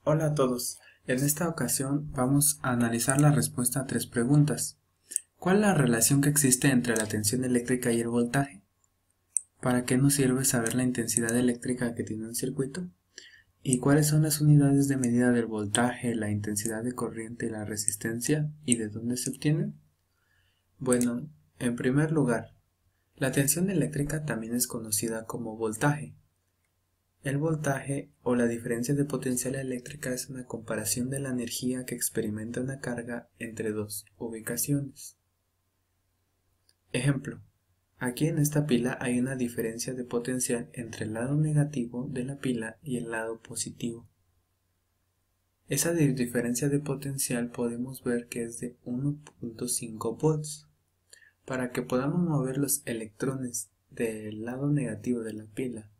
Hola a todos. En esta ocasión vamos a analizar la respuesta a tres preguntas. ¿Cuál es la relación que existe entre la tensión eléctrica y el voltaje? ¿Para qué nos sirve saber la intensidad eléctrica que tiene un circuito? ¿Y cuáles son las unidades de medida del voltaje, la intensidad de corriente y la resistencia? ¿Y de dónde se obtienen? Bueno, en primer lugar, la tensión eléctrica también es conocida como voltaje. El voltaje o la diferencia de potencial eléctrica es una comparación de la energía que experimenta una carga entre dos ubicaciones. Ejemplo, aquí en esta pila hay una diferencia de potencial entre el lado negativo de la pila y el lado positivo. Esa diferencia de potencial podemos ver que es de 1.5 volts. Para que podamos mover los electrones del lado negativo de la pila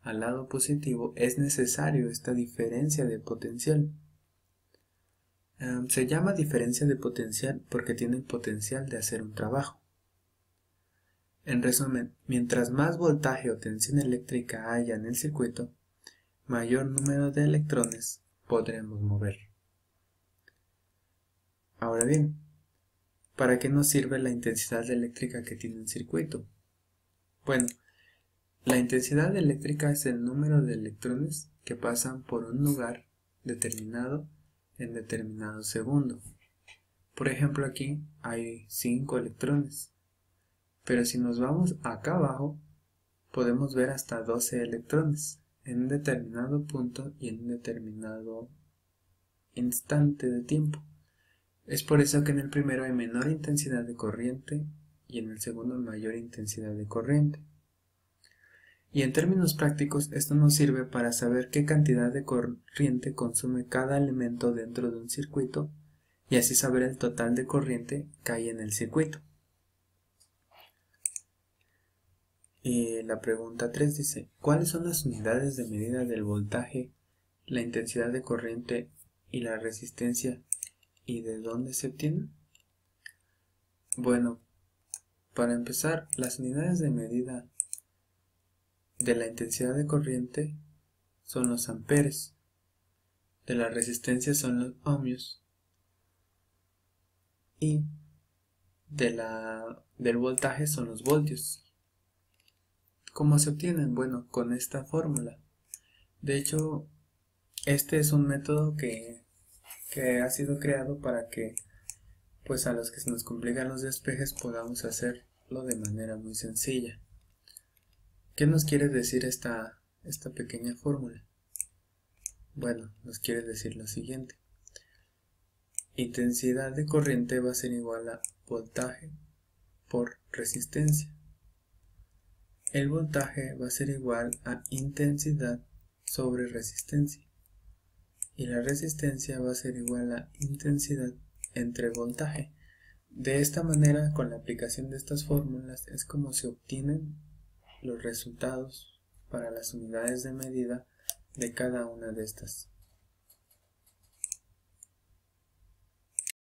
al lado positivo es necesario esta diferencia de potencial. Se llama diferencia de potencial porque tiene el potencial de hacer un trabajo. En resumen, mientras más voltaje o tensión eléctrica haya en el circuito, mayor número de electrones podremos mover. Ahora bien, ¿para qué nos sirve la intensidad eléctrica que tiene un circuito? Bueno, la intensidad eléctrica es el número de electrones que pasan por un lugar determinado en determinado segundo. Por ejemplo, aquí hay 5 electrones, pero si nos vamos acá abajo, podemos ver hasta 12 electrones en un determinado punto y en un determinado instante de tiempo. Es por eso que en el primero hay menor intensidad de corriente y en el segundo mayor intensidad de corriente. Y en términos prácticos, esto nos sirve para saber qué cantidad de corriente consume cada elemento dentro de un circuito y así saber el total de corriente que hay en el circuito. Y la pregunta 3 dice, ¿cuáles son las unidades de medida del voltaje, la intensidad de corriente y la resistencia y de dónde se obtienen? Bueno, para empezar, las unidades de medida de la intensidad de corriente son los amperes, de la resistencia son los ohmios y del voltaje son los voltios. ¿Cómo se obtienen? Bueno, con esta fórmula. De hecho, este es un método que ha sido creado para que pues a los que se nos complican los despejes podamos hacerlo de manera muy sencilla. ¿Qué nos quiere decir esta pequeña fórmula? Bueno, nos quiere decir lo siguiente. Intensidad de corriente va a ser igual a voltaje por resistencia. El voltaje va a ser igual a intensidad sobre resistencia. Y la resistencia va a ser igual a intensidad entre voltaje. De esta manera, con la aplicación de estas fórmulas, es como se obtienen los resultados para las unidades de medida de cada una de estas.